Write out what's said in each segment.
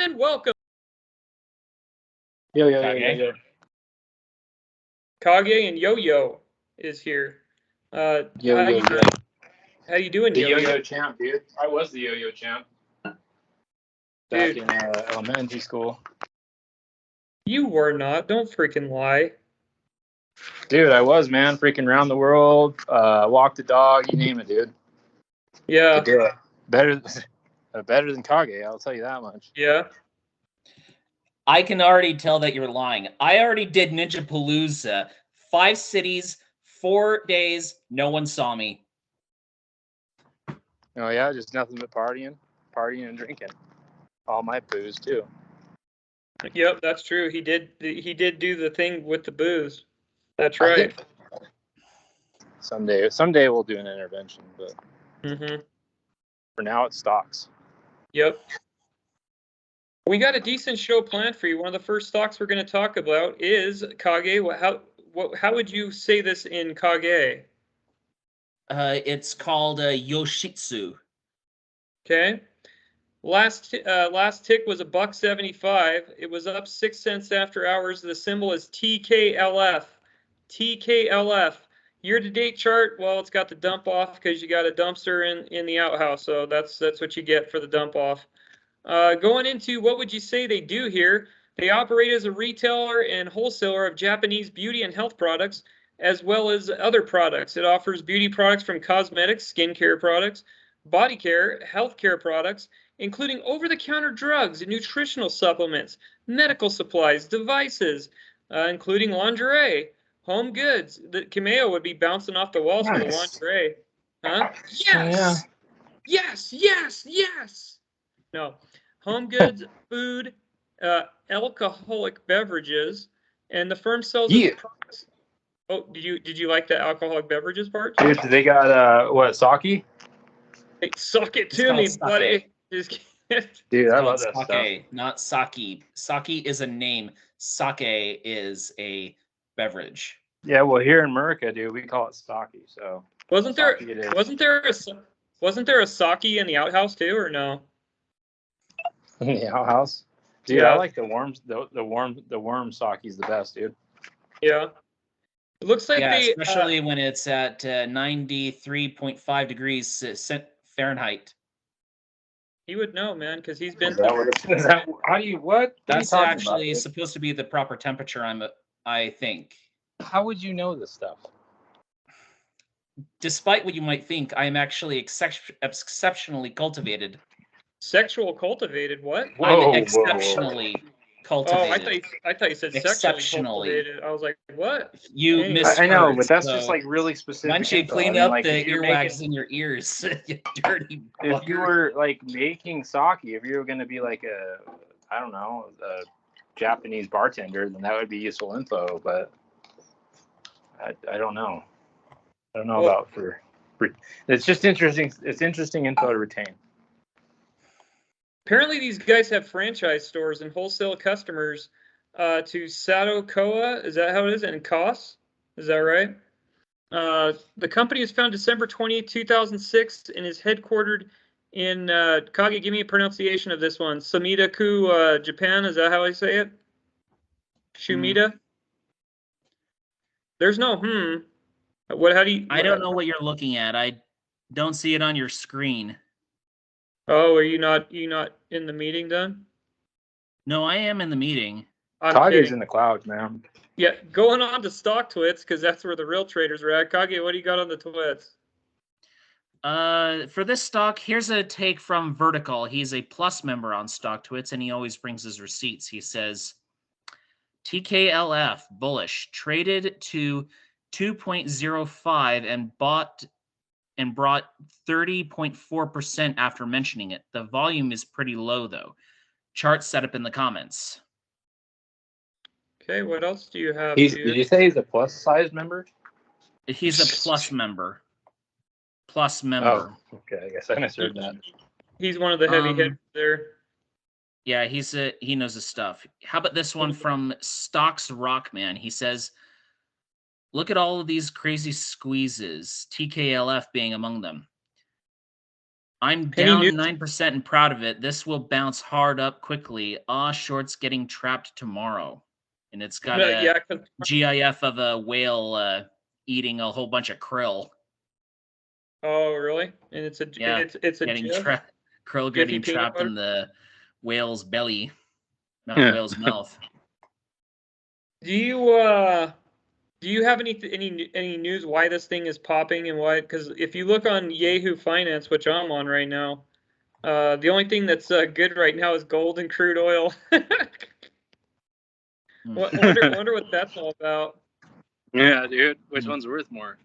and welcome. Yo. Kage and Yo-Yo is here. How you doing, The Yo-Yo? Yo-Yo champ, dude. I was the Yo-Yo champ. Back in elementary school. You were not. Don't freaking lie. Dude, I was, man. Freaking around the world, walk the dog, you name it, dude. Yeah. Could do it. Better than Kage, I'll tell you that much. Yeah. I can already tell that you're lying. I already did Ninja Palooza. 5 cities, 4 days, no one saw me. Oh yeah, just nothing but partying and drinking. All my booze too. Yep, that's true. He did do the thing with the booze. That's right. Someday we'll do an intervention, but for now it stocks. Yep. We got a decent show planned for you. One of the first stocks we're going to talk about is Kage. How would you say this in Kage? It's called Yoshistu. Okay. Last tick was $1.75. It was up 6 cents after hours. The symbol is TKLF. TKLF. Year-to-date chart. Well, it's got the dump off because you got a dumpster in the outhouse. So that's what you get for the dump off. Going into what would you say they do here? They operate as a retailer and wholesaler of Japanese beauty and health products, as well as other products. It offers beauty products from cosmetics, skincare products, body care, healthcare products, including over-the-counter drugs and nutritional supplements, medical supplies, devices, including lingerie, home goods. The Cameo would be bouncing off the walls for the lingerie. Huh? Yes! Yeah. Yes! No. Home goods, food, alcoholic beverages, and the firm sells its products. Oh, did you like the alcoholic beverages part? Dude, they got what, sake? Hey, suck it to me, buddy. Just Dude, I love that sake, stuff. not sake. Sake is a name. Sake is a beverage. Yeah, well, here in America, dude, we call it sake. So wasn't there a sake in the outhouse too, or no? In the outhouse, dude. Yeah. I like the worms. The worm sake is the best, dude. Yeah. It looks like especially when it's at 93.5 degrees Fahrenheit. He would know, man, because he's been. That's actually supposed to be the proper temperature. I think. How would you know this stuff? Despite what you might think, I am actually exceptionally cultivated. Sexual cultivated? What? I'm exceptionally cultivated. Oh, I thought you said sexually cultivated. I was like, what? You misheard. I know, but that's just like really specific. Why don't you clean up the earwax in your ears, you dirty If you were like making sake, if you were going to be like a Japanese bartender, then that would be useful info. But I don't know. I don't know about for. It's just interesting. It's interesting info to retain. Apparently, these guys have franchise stores and wholesale customers to Sato Koa. Is that how it is? And Koss? Is that right? The company was founded December 20th, 2006, and is headquartered in Kage. Give me a pronunciation of this one. Sumida-ku, Japan. Is that how I say it? Shumida. There's no What? How do you? I don't know what you're looking at. I don't see it on your screen. Oh, are you not in the meeting then? No, I am in the meeting. Kage's in the clouds, man. Yeah, going on to stock twits because that's where the real traders are at. Kage, what do you got on the twits? For this stock, here's a take from Vertical. He's a plus member on Stock Twits, and he always brings his receipts. He says, TKLF bullish traded to 2.05 and brought 30.4% after mentioning it. The volume is pretty low, though. Chart setup in the comments. Okay, what else do you have? Did you say he's a plus size member? He's a plus member. Plus member. Oh, okay. I guess I misheard that. He's one of the heavy hitters there. Yeah, he knows his stuff. How about this one from Stocks Rockman? He says, look at all of these crazy squeezes, TKLF being among them. I'm Any down news? 9% and proud of it. This will bounce hard up quickly. Shorts getting trapped tomorrow. And it's got a Yeah, GIF of a whale eating a whole bunch of krill. oh really? And it's a Yeah, it's a getting GIF? krill Jiffy getting peanut trapped butter? in the whale's belly, not Yeah. whale's mouth. Do you have any news why this thing is popping and why? Because if you look on Yahoo Finance, which I'm on right now, the only thing that's good right now is gold and crude oil. Wonder what that's all about. Yeah, dude. Which one's worth more?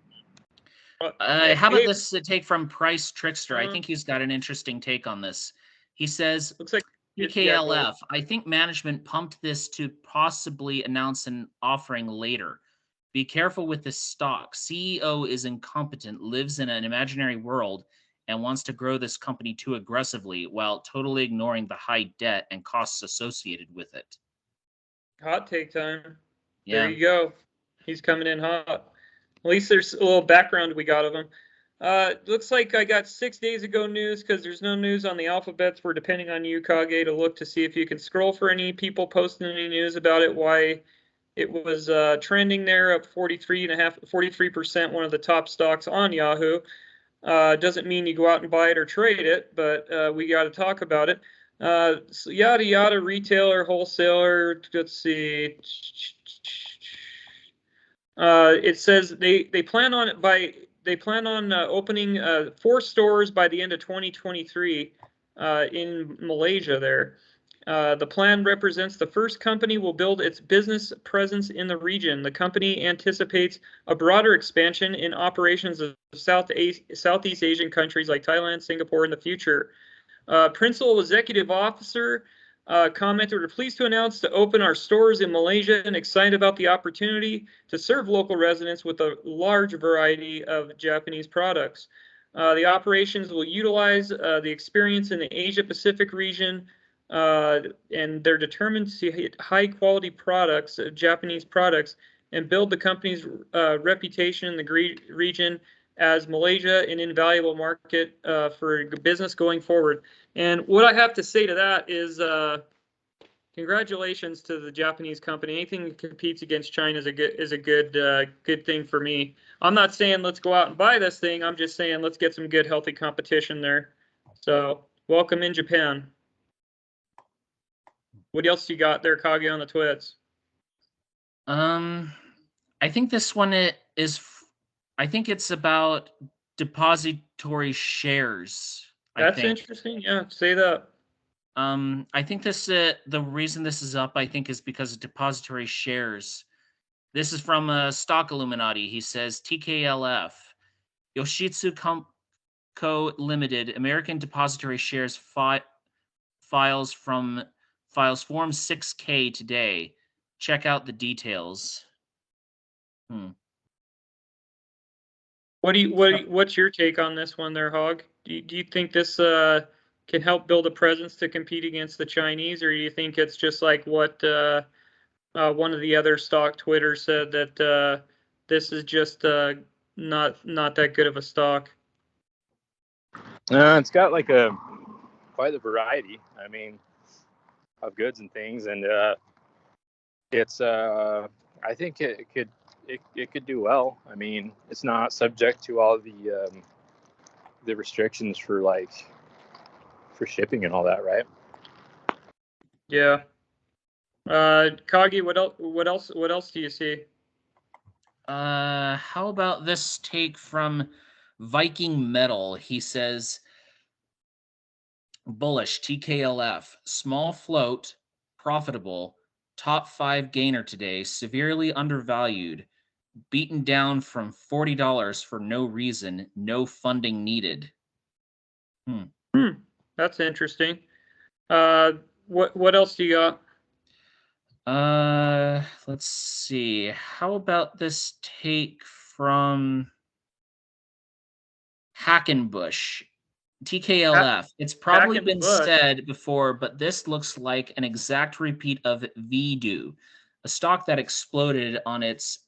How about Hey, this take from Price Trickster? I uh, think he's got an interesting take on this. He says, looks like yeah, go ahead. TKLF, I think management pumped this to possibly announce an offering later. Be careful with this stock. CEO is incompetent, lives in an imaginary world, and wants to grow this company too aggressively while totally ignoring the high debt and costs associated with it. Hot take time. There Yeah. you go. He's coming in hot. At least there's a little background we got of him. Looks like I got 6 days ago news because there's no news on the alphabets. We're depending on you, Kage, to look to see if you can scroll for any people posting any news about it. Why it was trending there up 43%, one of the top stocks on Yahoo. Doesn't mean you go out and buy it or trade it, but we got to talk about it. So yada yada, retailer, wholesaler. Let's see. It says they plan on opening 4 stores by the end of 2023 in Malaysia. There, the plan represents the first company will build its business presence in the region. The company anticipates a broader expansion in operations of Southeast Asian countries like Thailand, Singapore in the future. Principal Executive Officer commented, we're pleased to announce to open our stores in Malaysia and excited about the opportunity to serve local residents with a large variety of Japanese products. The operations will utilize the experience in the Asia-Pacific region, and they're determined to hit high-quality products, Japanese products, and build the company's reputation in the region as Malaysia an invaluable market for business going forward. And what I have to say to that is congratulations to the Japanese company. Anything that competes against China is a good thing for me. I'm not saying let's go out and buy this thing. I'm just saying let's get some good, healthy competition there. So welcome in Japan. What else you got there, Kage, on the twits? I think this one is. I think it's about depository shares. That's interesting. Yeah, say that. I think this the reason this is up, I think, is because of depository shares. This is from Stock Illuminati. He says TKLF, Yoshistu Co. Limited, American Depository Shares files Form 6K today. Check out the details. What's your take on this one there, Hog? Do you think this can help build a presence to compete against the Chinese, or do you think it's just like what one of the other stock Twitter said that this is just not that good of a stock? It's got like quite the variety. I mean, of goods and things, and it's I think it could do well. I mean, it's not subject to all the restrictions for shipping and all that, right? Yeah. Kagi, what else do you see? How about this take from Viking Metal? He says, bullish TKLF, small float, profitable, top 5 gainer today, severely undervalued, beaten down from $40 for no reason, no funding needed. That's interesting. What else do you got? Let's see. How about this take from Hackenbush? TKLF. It's probably been said before, but this looks like an exact repeat of Vidu, a stock that exploded on its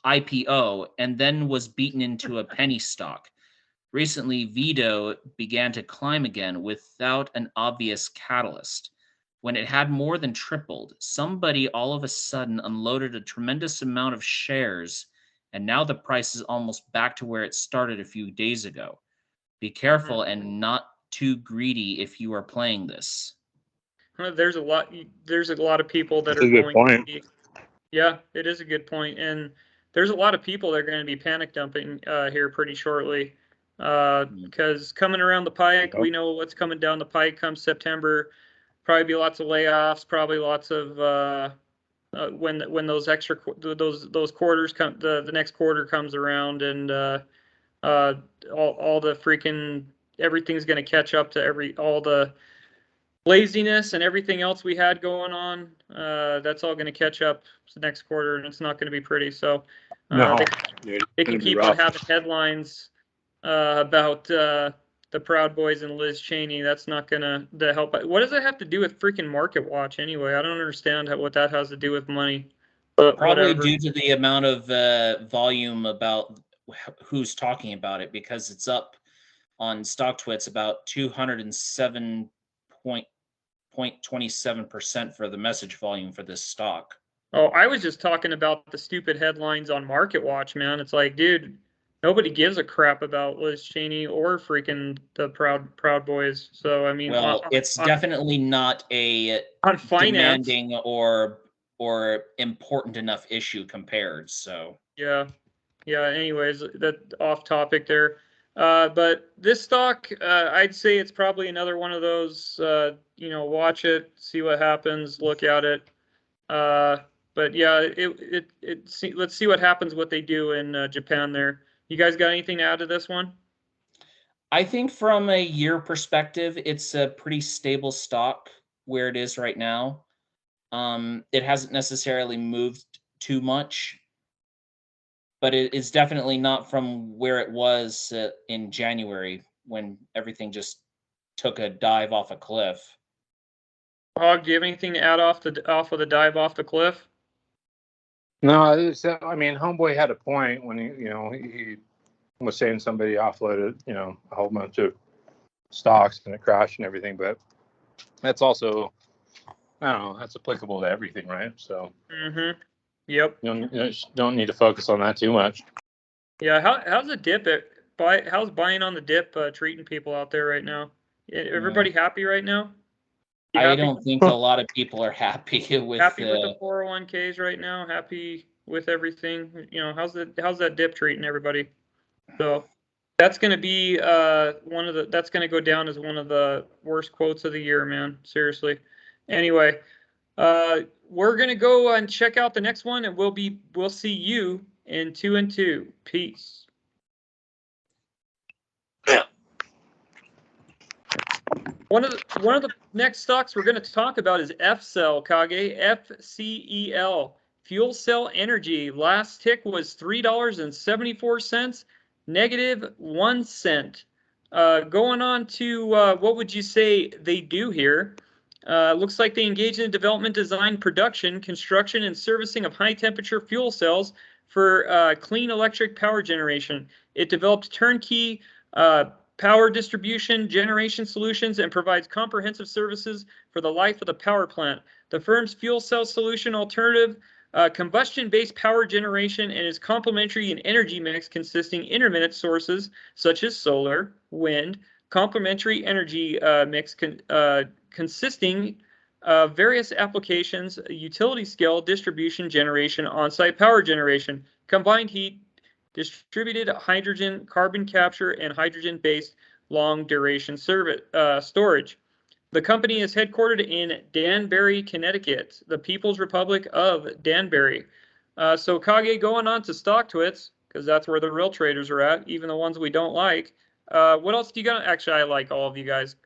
IPO, and then was beaten into a penny stock. Recently, Vito began to climb again without an obvious catalyst. When it had more than tripled, somebody all of a sudden unloaded a tremendous amount of shares, and now the price is almost back to where it started a few days ago. Be careful and not too greedy if you are playing this. There's a lot. There's a lot of people that That's are a good going point. to be. Yeah, it is a good point, and there's a lot of people that are going to be panic dumping here pretty shortly, because coming around the pike, we know what's coming down the pike come September. Probably be lots of layoffs. Probably lots of when those extra those quarters come, the next quarter comes around, and all the freaking everything's going to catch up to all the laziness and everything else we had going on. That's all going to catch up the next quarter, and it's not going to be pretty. So No, they can keep on having headlines about the Proud Boys and Liz Cheney. That's not going to help. What does that have to do with freaking Market Watch anyway? I don't understand what that has to do with money. But probably whatever. due to the amount of volume about who's talking about it, because it's up on StockTwits about 207.27% for the message volume for this stock. Oh, I was just talking about the stupid headlines on Market Watch, man. It's like, dude, nobody gives a crap about Liz Cheney or freaking the Proud Boys. So I mean, well, it's definitely not a on finance demanding or important enough issue compared. So yeah. Anyways, that off topic there. But this stock, I'd say it's probably another one of those. Watch it, see what happens, look at it. But yeah, let's see what happens, what they do in Japan there. You guys got anything to add to this one? I think from a year perspective, it's a pretty stable stock where it is right now. It hasn't necessarily moved too much, but it is definitely not from where it was in January when everything just took a dive off a cliff. Hog, do you have anything to add off of the dive off the cliff? No, I mean, Homeboy had a point when he was saying somebody offloaded, a whole bunch of stocks and it crashed and everything, but that's also, I don't know, that's applicable to everything, right? So, Yep. You don't need to focus on that too much. Yeah. How's the dip how's buying on the dip treating people out there right now? Everybody happy right now? I don't think a lot of people are happy with the 401ks right now. Happy with everything. How's that dip treating everybody? So that's going to be that's going to go down as one of the worst quotes of the year, man. Seriously. Anyway, we're going to go and check out the next one, and we'll see you in 2 and 2. Peace. One of the next stocks we're going to talk about is FCEL, Kage, FCEL, Fuelcell Energy. Last tick was $3.74, negative 1 cent. Going on to what would you say they do here? Looks like they engage in development, design, production, construction, and servicing of high-temperature fuel cells for clean electric power generation. It developed turnkey power distribution, generation solutions, and provides comprehensive services for the life of the power plant. The firm's fuel cell solution alternative combustion-based power generation and is complementary in energy mix consisting intermittent sources such as solar, wind, complementary energy mix consisting of various applications, utility scale distribution generation, on-site power generation, combined heat, distributed hydrogen, carbon capture, and hydrogen-based long-duration storage. The company is headquartered in Danbury, Connecticut, the People's Republic of Danbury. So Kage, going on to StockTwits, because that's where the real traders are at, even the ones we don't like. What else do you got? Actually, I like all of you guys.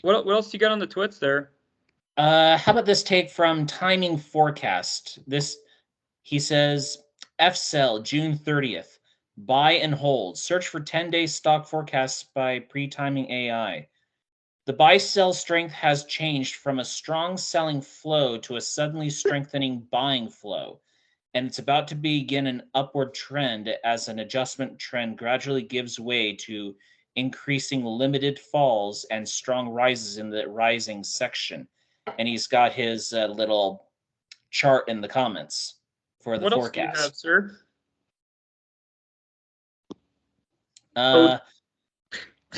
What else do you got on the twits there? How about this take from Timing Forecast? He says, FCEL, June 30th. Buy and hold. Search for 10-day stock forecasts by pre-timing AI. The buy-sell strength has changed from a strong selling flow to a suddenly strengthening buying flow, and it's about to begin an upward trend as an adjustment trend gradually gives way to increasing limited falls and strong rises in the rising section. And he's got his little chart in the comments for the What else do you have, forecast. sir? How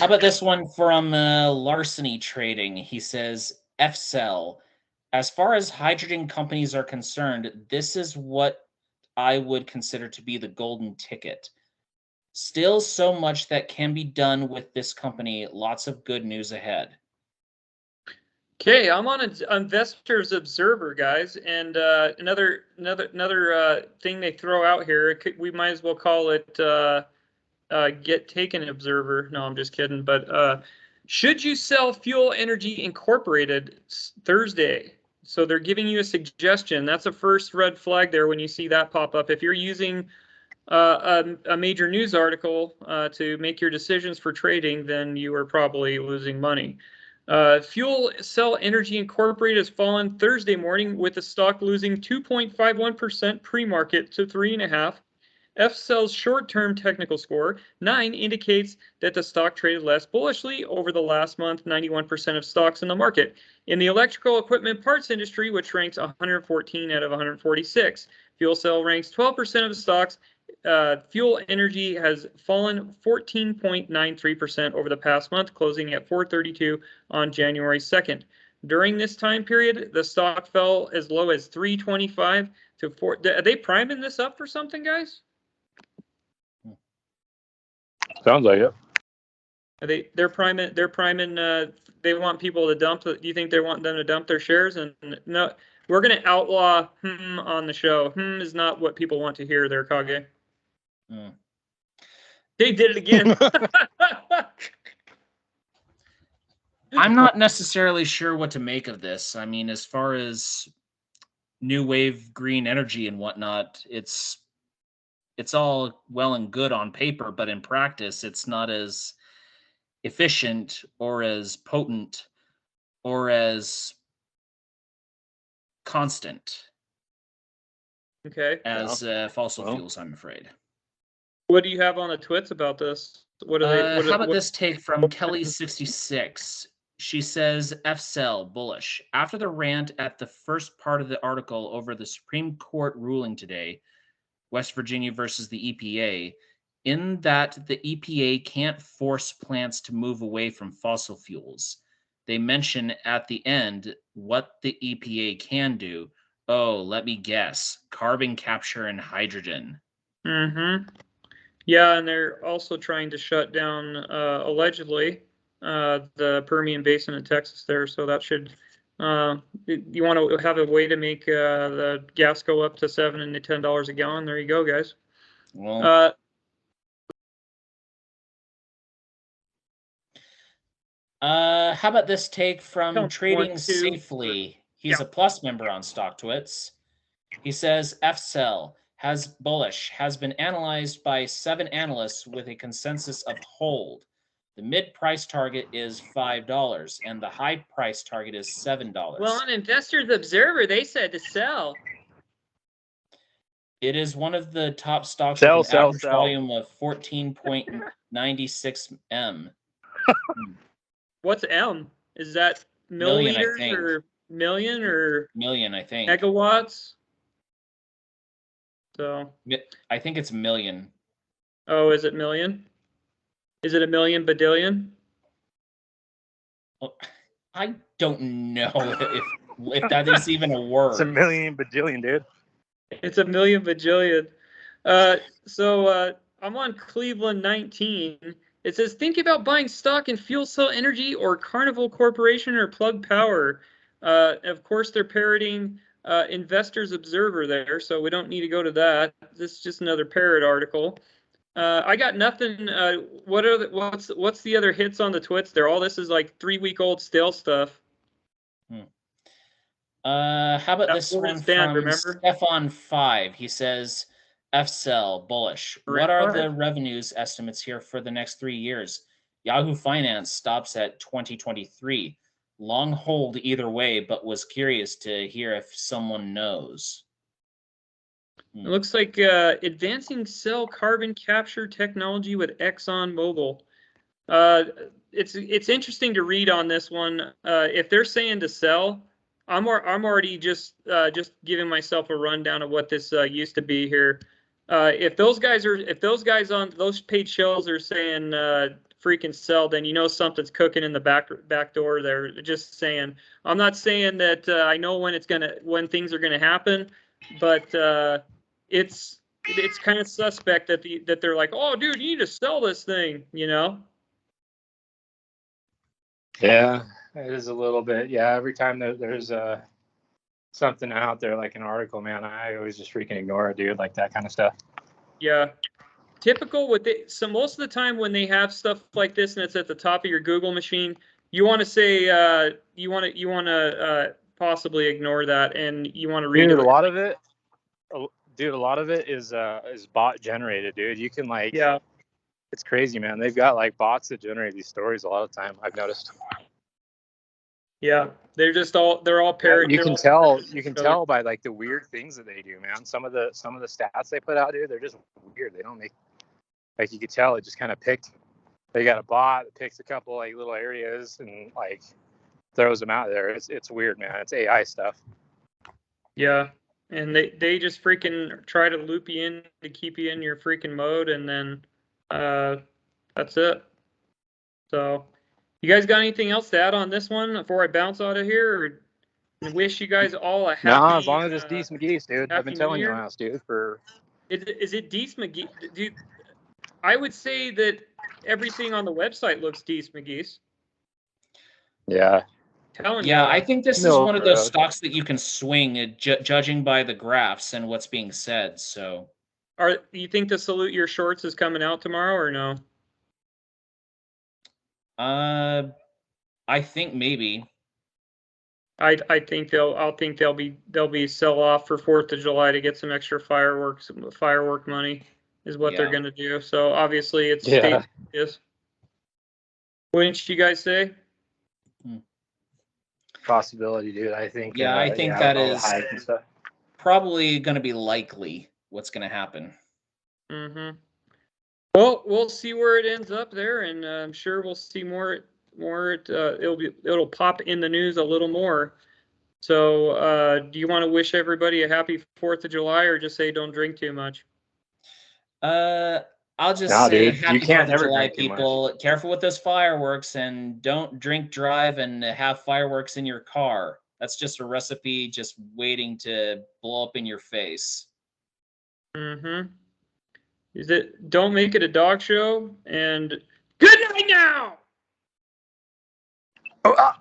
about this one from Larceny Trading? He says, FCEL, as far as hydrogen companies are concerned, this is what I would consider to be the golden ticket. Still so much that can be done with this company. Lots of good news ahead. Okay, I'm on Investors Observer, guys, and another thing they throw out here. We might as well call it Get Taken Observer. No, I'm just kidding. But should you sell Fuel Energy Incorporated Thursday? So they're giving you a suggestion. That's a first red flag there when you see that pop up. If you're using a major news article to make your decisions for trading, then you are probably losing money. Fuelcell Energy Incorporated has fallen Thursday morning with the stock losing 2.51% pre-market to 3.5%. FCEL's short-term technical score, 9, indicates that the stock traded less bullishly over the last month, 91% of stocks in the market. In the electrical equipment parts industry, which ranks 114 out of 146, Fuelcell ranks 12% of the stocks. Fuel Energy has fallen 14.93% over the past month, closing at 432 on January 2nd. During this time period, the stock fell as low as 325 to 4. Are they priming this up for something, guys? Sounds like it. They're priming. They want people to dump. Do you think they want them to dump their shares? And no, we're going to outlaw on the show. Is not what people want to hear there, Kage. They did it again. I'm not necessarily sure what to make of this. I mean, as far as new wave green energy and whatnot, it's all well and good on paper, but in practice, it's not as efficient or as potent or as constant Okay. as fossil fuels, I'm afraid. What do you have on the twits about this? What are they? How about this take from Kelly66? She says, FCEL bullish. After the rant at the first part of the article over the Supreme Court ruling today, West Virginia versus the EPA, in that the EPA can't force plants to move away from fossil fuels. They mention at the end what the EPA can do. Oh, let me guess. Carbon capture and hydrogen. Mm-hmm. Yeah, and they're also trying to shut down, allegedly, the Permian Basin in Texas there. So that should, you want to have a way to make the gas go up to $7 and $10 a gallon. There you go, guys. Well, how about this take from Trading Safely? He's a Plus member on StockTwits. He says, FCEL has been analyzed by 7 analysts with a consensus of hold. The mid price target is $5 and the high price target is $7. Well, on Investors Observer, they said to sell. It is one of the top stocks with an average volume of 14.96 M. What's M? Is that milliliters or million or million? I think megawatts. So I think it's million. Oh, is it million? Is it a million badillion? Well, I don't know if that is even a word. It's a million bajillion, dude. It's a million bajillion. So I'm on Cleveland 19. It says, think about buying stock in Fuelcell Energy or Carnival Corporation or Plug Power. Of course, they're parroting Investors Observer there, so we don't need to go to that. This is just another parrot article. I got nothing. What's the other hits on the twits there? All this is like 3-week-old stale stuff. How about this one from Stefan 5? He says, FCEL bullish. What are the revenues estimates here for the next 3 years? Yahoo Finance stops at 2023. Long hold either way, but was curious to hear if someone knows. It looks like advancing cell carbon capture technology with ExxonMobil. It's interesting to read on this one. If they're saying to sell, I'm already just giving myself a rundown of what this used to be here. If those guys on those paid shows are saying freaking sell, then you know something's cooking in the back door. They're just saying. I'm not saying that I know when things are gonna happen, but it's kind of suspect that they're like, oh, dude, you need to sell this thing, you know. Yeah, it is a little bit. Yeah, every time there's something out there, like an article, man, I always just freaking ignore it, dude. Like that kind of stuff. Yeah. Typical with it. So most of the time when they have stuff like this and it's at the top of your Google machine, you want to say you want to possibly ignore that and you want to read Dude, it. a lot of it is bot generated, dude. You can like, Yeah. it's crazy, man. They've got like bots that generate these stories a lot of the time. I've noticed. Yeah. They're all parrot. You can tell by like the weird things that they do, man. Some of the stats they put out, dude, they're just weird. They don't make, like, you could tell it just kind of picked. They got a bot that picks a couple like little areas and like throws them out there. It's weird, man. It's AI stuff. Yeah. And they just freaking try to loop you in to keep you in your freaking mode, and then that's it. So, you guys got anything else to add on this one before I bounce out of here? Or wish you guys all a happy. No, as long as it's Dees McGee's, dude. I've been Happy telling New you Year. last, dude. For Is it Dees McGee? Dude, I would say that everything on the website looks Dees McGee's. yeah, Telling Yeah, you. I think this is Middle one of of the those road. stocks that you can swing, judging by the graphs and what's being said. So, You think the Salute Your Shorts is coming out tomorrow or no? I think maybe. I think they'll be sell off for 4th of July to get some extra firework money is what they're Yeah. gonna do. So obviously it's Yeah. state is. Wouldn't you guys say? Possibility, dude. I think. Yeah, I think yeah, that with all the is hype and stuff. probably going to be likely what's going to happen. Mm-hmm. Well, we'll see where it ends up there, and I'm sure we'll see more. It'll pop in the news a little more. So, do you want to wish everybody a happy 4th of July, or just say don't drink too much? I'll just Nah, say dude, you happy can't 4th of never July, drink too much. people. Careful with those fireworks and don't drink, drive, and have fireworks in your car. That's just a recipe just waiting to blow up in your face. Mm-hmm. Don't make it a dog show, and good night now! Oh,